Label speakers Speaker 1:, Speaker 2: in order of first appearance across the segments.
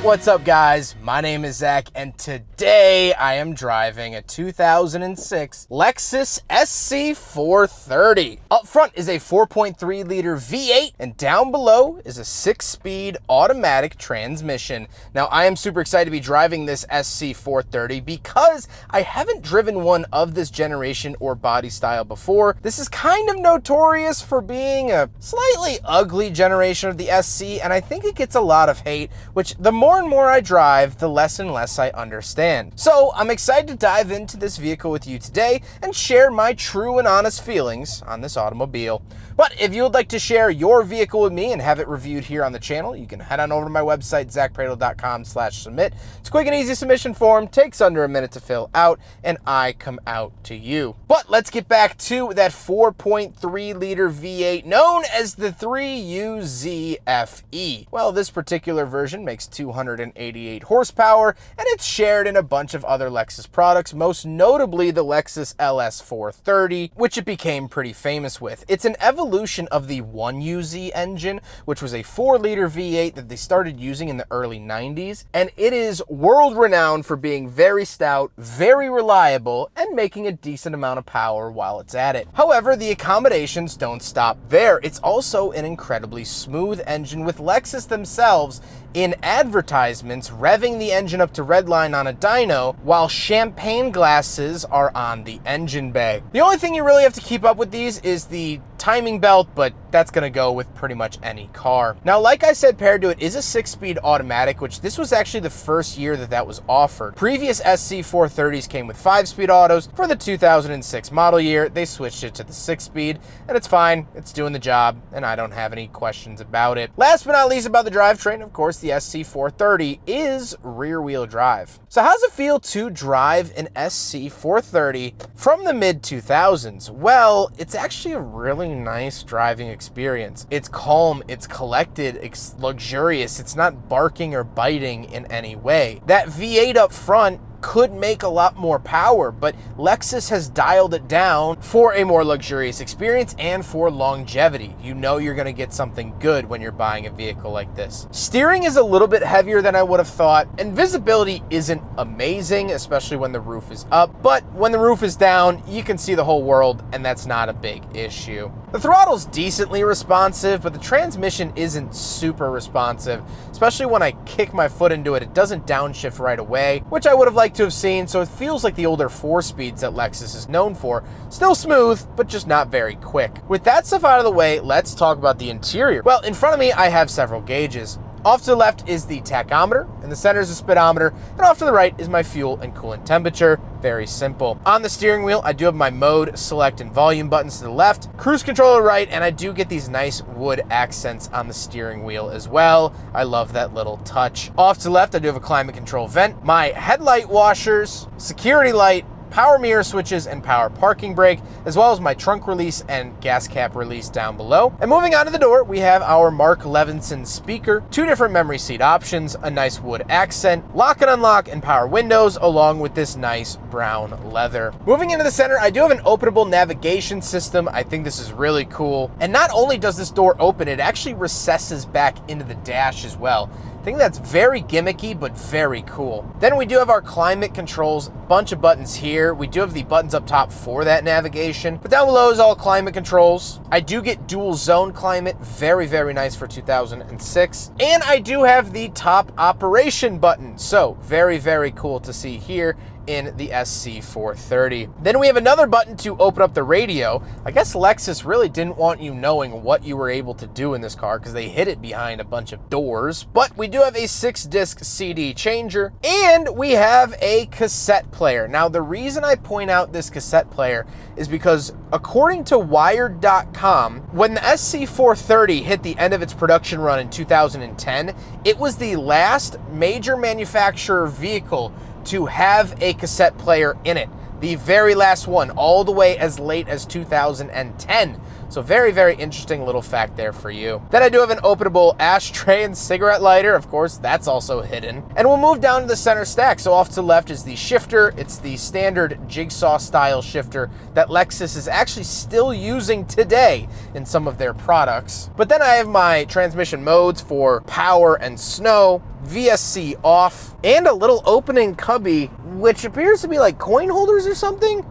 Speaker 1: What's up, guys? My name is Zach, and today I am driving a 2006 Lexus SC430. Up front is a 4.3 liter V8, and down below is a 6-speed automatic transmission. Now, I am super excited to be driving this SC430 because I haven't driven one of this generation or body style before. This is kind of notorious for being a slightly ugly generation of the SC, and I think it gets a lot of hate, which the more and more I drive, the less and less I understand. So I'm excited to dive into this vehicle with you today and share my true and honest feelings on this automobile. But if you would like to share your vehicle with me and have it reviewed here on the channel, you can head on over to my website, zackpradel.com/submit. It's a quick and easy submission form, takes under a minute to fill out, and I come out to you. But let's get back to that 4.3 liter V8 known as the 3UZFE. Well, this particular version makes 288 horsepower, and it's shared in a bunch of other Lexus products, most notably the Lexus LS430, which it became pretty famous with. It's an evolution of the 1UZ engine, which was a 4-liter V8 that they started using in the early 90s, and it is world-renowned for being very stout, very reliable, and making a decent amount of power while it's at it. However, the accommodations don't stop there. It's also an incredibly smooth engine, with Lexus themselves in advertisements revving the engine up to redline on a dyno while champagne glasses are on the engine bay. The only thing you really have to keep up with these is the timing belt, but that's gonna go with pretty much any car. Now, like I said, paired to it is a 6-speed automatic, which this was actually the first year that was offered. Previous SC430s came with 5-speed autos. For the 2006 model year, they switched it to the 6-speed, and it's fine, it's doing the job, and I don't have any questions about it. Last but not least about the drivetrain, of course, the SC430 is rear-wheel drive. So how does it feel to drive an SC430 from the mid-2000s? Well, it's actually a really nice driving experience. It's calm, it's collected, it's luxurious, it's not barking or biting in any way. That V8 up front could make a lot more power, but Lexus has dialed it down for a more luxurious experience and for longevity. You know you're gonna get something good when you're buying a vehicle like this. Steering is a little bit heavier than I would have thought, and visibility isn't amazing, especially when the roof is up, but when the roof is down, you can see the whole world, and that's not a big issue. The throttle's decently responsive, but the transmission isn't super responsive, especially when I kick my foot into it. It doesn't downshift right away, which I would have liked to have seen, so it feels like the older 4-speeds that Lexus is known for. Still smooth, but just not very quick. With that stuff out of the way, let's talk about the interior. Well, in front of me, I have several gauges. Off to the left is the tachometer, in the center is the speedometer, and off to the right is my fuel and coolant temperature. Very simple. On the steering wheel, I do have my mode, select, and volume buttons to the left, cruise control to the right, and I do get these nice wood accents on the steering wheel as well. I love that little touch. Off to the left, I do have a climate control vent, my headlight washers, security light, power mirror switches, and power parking brake, as well as my trunk release and gas cap release down below. And moving on to the door, we have our Mark Levinson speaker, 2 different memory seat options, a nice wood accent, lock and unlock, and power windows, along with this nice brown leather. Moving into the center, I do have an openable navigation system. I think this is really cool. And not only does this door open, it actually recesses back into the dash as well. I think that's very gimmicky, but very cool. Then we do have our climate controls, bunch of buttons here. We do have the buttons up top for that navigation, but down below is all climate controls. I do get dual zone climate, very, very nice for 2006. And I do have the top operation button. So very, very cool to see here in the SC430. Then we have another button to open up the radio. I guess Lexus really didn't want you knowing what you were able to do in this car because they hid it behind a bunch of doors. But we do have a 6-disc CD changer, and we have a cassette player. Now, the reason I point out this cassette player is because according to Wired.com, when the SC430 hit the end of its production run in 2010, it was the last major manufacturer vehicle to have a cassette player in it. The very last one, all the way as late as 2010. So very, very interesting little fact there for you. Then I do have an openable ashtray and cigarette lighter. Of course, that's also hidden. And we'll move down to the center stack. So off to the left is the shifter. It's the standard jigsaw style shifter that Lexus is actually still using today in some of their products. But then I have my transmission modes for power and snow, VSC off, and a little opening cubby, which appears to be like coin holders or something.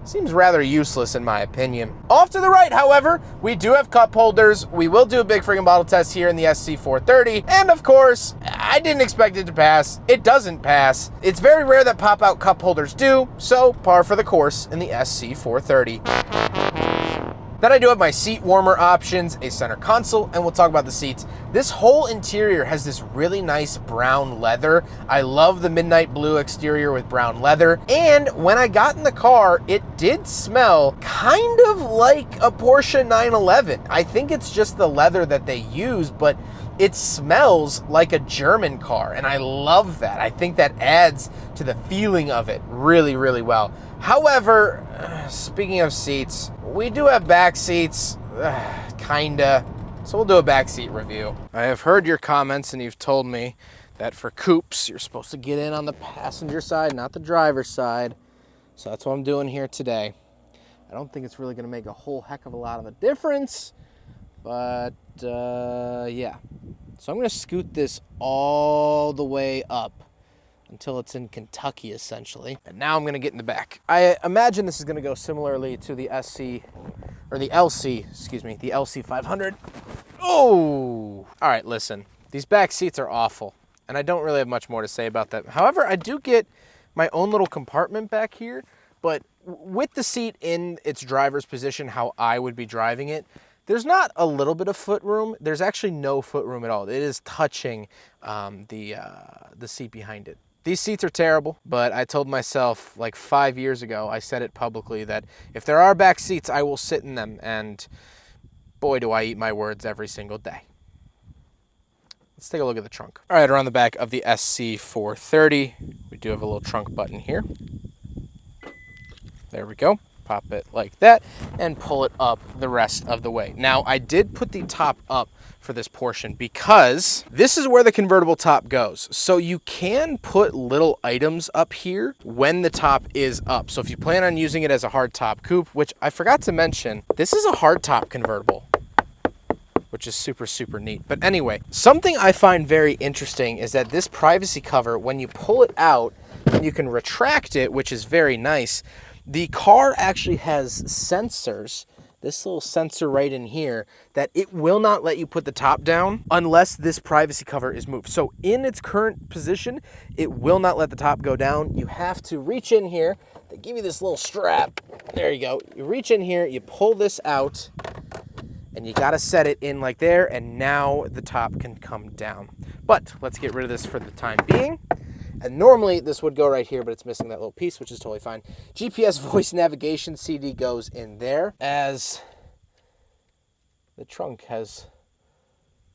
Speaker 1: Seems rather useless in my opinion. Off to the right, however, we do have cup holders. We will do a big friggin' bottle test here in the SC430. And of course, I didn't expect it to pass. It doesn't pass. It's very rare that pop-out cup holders do, so par for the course in the SC430. Then I do have my seat warmer options, a center console, and we'll talk about the seats. This whole interior has this really nice brown leather. I love the midnight blue exterior with brown leather. And when I got in the car, it did smell kind of like a Porsche 911. I think it's just the leather that they use, but it smells like a German car, and I love that. I think that adds to the feeling of it really, really well. However, speaking of seats, we do have back seats, kinda. So we'll do a back seat review. I have heard your comments, and you've told me that for coupes, you're supposed to get in on the passenger side, not the driver's side. So that's what I'm doing here today. I don't think it's really gonna make a whole heck of a lot of a difference, but yeah. So I'm gonna scoot this all the way up until it's in Kentucky, essentially. And now I'm gonna get in the back. I imagine this is gonna go similarly to the SC, or the LC, excuse me, the LC 500. Oh! All right, listen, these back seats are awful, and I don't really have much more to say about that. However, I do get my own little compartment back here, but with the seat in its driver's position, how I would be driving it, there's not a little bit of foot room. There's actually no foot room at all. It is touching the seat behind it. These seats are terrible, but I told myself like 5 years ago, I said it publicly, that if there are back seats, I will sit in them, and boy, do I eat my words every single day. Let's take a look at the trunk. All right, around the back of the SC430, we do have a little trunk button here. There we go. Pop it like that and pull it up the rest of the way. Now, I did put the top up for this portion because this is where the convertible top goes. So you can put little items up here when the top is up. So if you plan on using it as a hardtop coupe, which I forgot to mention, this is a hardtop convertible, which is super, super neat. But anyway, something I find very interesting is that this privacy cover, when you pull it out, and you can retract it, which is very nice. The car actually has sensors, this little sensor right in here, that it will not let you put the top down unless this privacy cover is moved. So in its current position, it will not let the top go down. You have to reach in here. They give you this little strap. There you go. You reach in here, you pull this out, and you gotta set it in like there, and now the top can come down. But let's get rid of this for the time being. And normally this would go right here, but it's missing that little piece, which is totally fine. GPS voice navigation CD goes in there, as the trunk has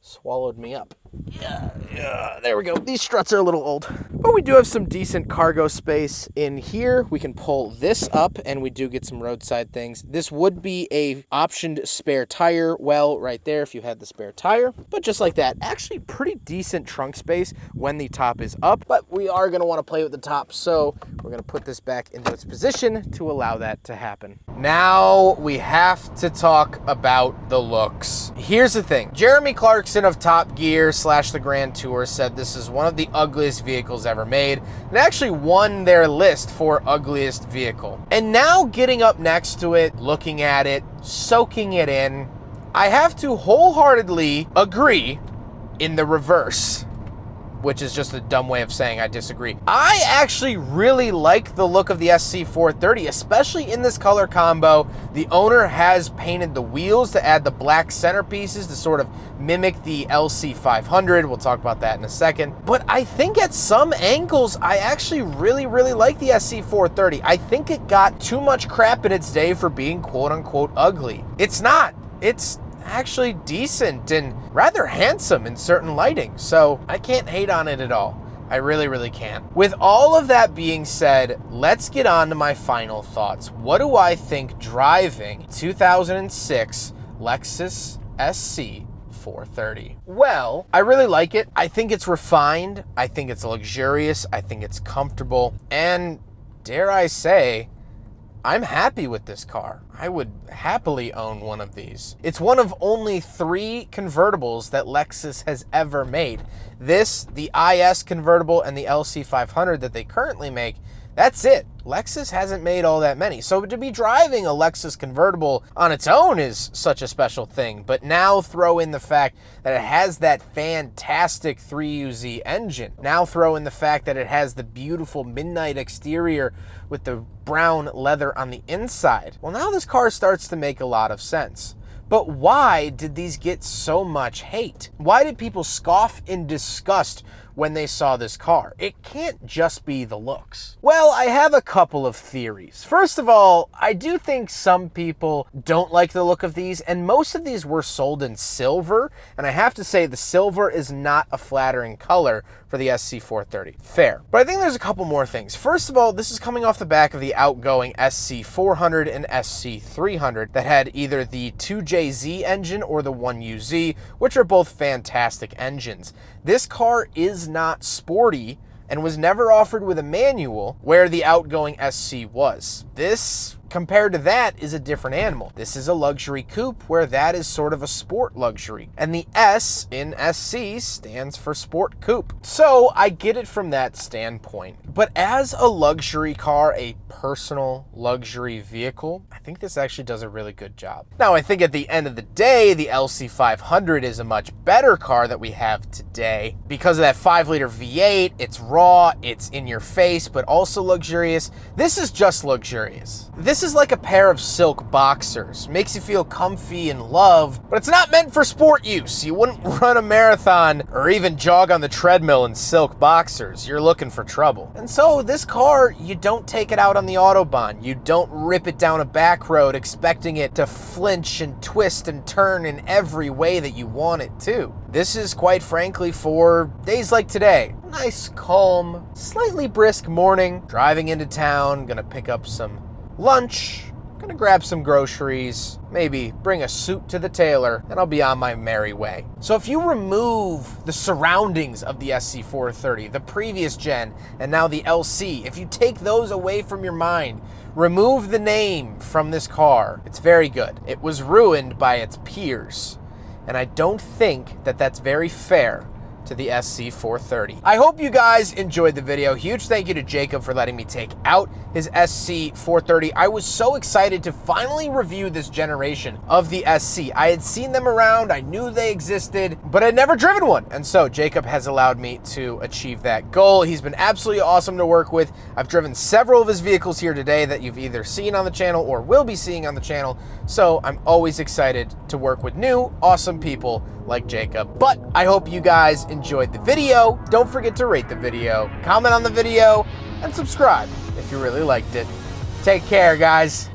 Speaker 1: swallowed me up. Yeah, there we go. These struts are a little old, but we do have some decent cargo space in here. We can pull this up, and we do get some roadside things. This would be a optioned spare tire well right there if you had the spare tire, but just like that, actually pretty decent trunk space when the top is up. But we are going to want to play with the top, so we're going to put this back into its position to allow that to happen. Now we have to talk about the looks. Here's the thing. Jeremy Clarkson of Top Gear / the Grand Tour said this is one of the ugliest vehicles ever made, and actually won their list for ugliest vehicle. And now getting up next to it, looking at it, soaking it in, I have to wholeheartedly agree in the reverse, which is just a dumb way of saying I disagree. I actually really like the look of the SC430, especially in this color combo. The owner has painted the wheels to add the black centerpieces to sort of mimic the LC 500. We'll talk about that in a second. But I think at some angles, I actually really, really like the SC430. I think it got too much crap in its day for being quote unquote ugly. It's not. It's actually decent and rather handsome in certain lighting, so I can't hate on it at all. I really, really can't. With all of that being said, let's get on to my final thoughts. What do I think driving 2006 Lexus SC430. Well, I really like it. I think it's refined. I think it's luxurious. I think it's comfortable. And dare I say, I'm happy with this car. I would happily own one of these. It's one of only 3 convertibles that Lexus has ever made. This, the IS convertible, and the LC500 that they currently make, that's it. Lexus hasn't made all that many. So to be driving a Lexus convertible on its own is such a special thing. But now throw in the fact that it has that fantastic 3UZ engine. Now throw in the fact that it has the beautiful midnight exterior with the brown leather on the inside. Well, now this car starts to make a lot of sense. But why did these get so much hate? Why did people scoff in disgust when they saw this car? It can't just be the looks. Well, I have a couple of theories. First of all, I do think some people don't like the look of these, and most of these were sold in silver, and I have to say the silver is not a flattering color for the SC430. Fair. But I think there's a couple more things. First of all, this is coming off the back of the outgoing SC400 and SC300 that had either the 2JZ engine or the 1UZ, which are both fantastic engines. This car is not sporty and was never offered with a manual where the outgoing SC was. This, compared to that, is a different animal. This is a luxury coupe where that is sort of a sport luxury. And the S in SC stands for sport coupe. So I get it from that standpoint. But as a luxury car, a personal luxury vehicle, I think this actually does a really good job. Now, I think at the end of the day, the LC500 is a much better car that we have today. Because of that 5-liter V8, it's raw, it's in your face, but also luxurious. This is just luxurious. This is like a pair of silk boxers. Makes you feel comfy and loved, but it's not meant for sport use. You wouldn't run a marathon or even jog on the treadmill in silk boxers. You're looking for trouble. And so this car, you don't take it out on the Autobahn. You don't rip it down a back road expecting it to flinch and twist and turn in every way that you want it to. This is, quite frankly, for days like today. Nice, calm, slightly brisk morning, driving into town, gonna pick up some lunch, gonna grab some groceries, maybe bring a suit to the tailor, and I'll be on my merry way. So if you remove the surroundings of the SC430, the previous gen, and now the LC, if you take those away from your mind, remove the name from this car, it's very good. It was ruined by its peers, and I don't think that that's very fair to the SC430. I hope you guys enjoyed the video. Huge thank you to Jacob for letting me take out his SC430. I was so excited to finally review this generation of the SC. I had seen them around, I knew they existed, but I'd never driven one. And so Jacob has allowed me to achieve that goal. He's been absolutely awesome to work with. I've driven several of his vehicles here today that you've either seen on the channel or will be seeing on the channel. So I'm always excited to work with new, awesome people like Jacob. But I hope you guys enjoyed the video. Don't forget to rate the video, comment on the video, and subscribe if you really liked it. Take care, guys.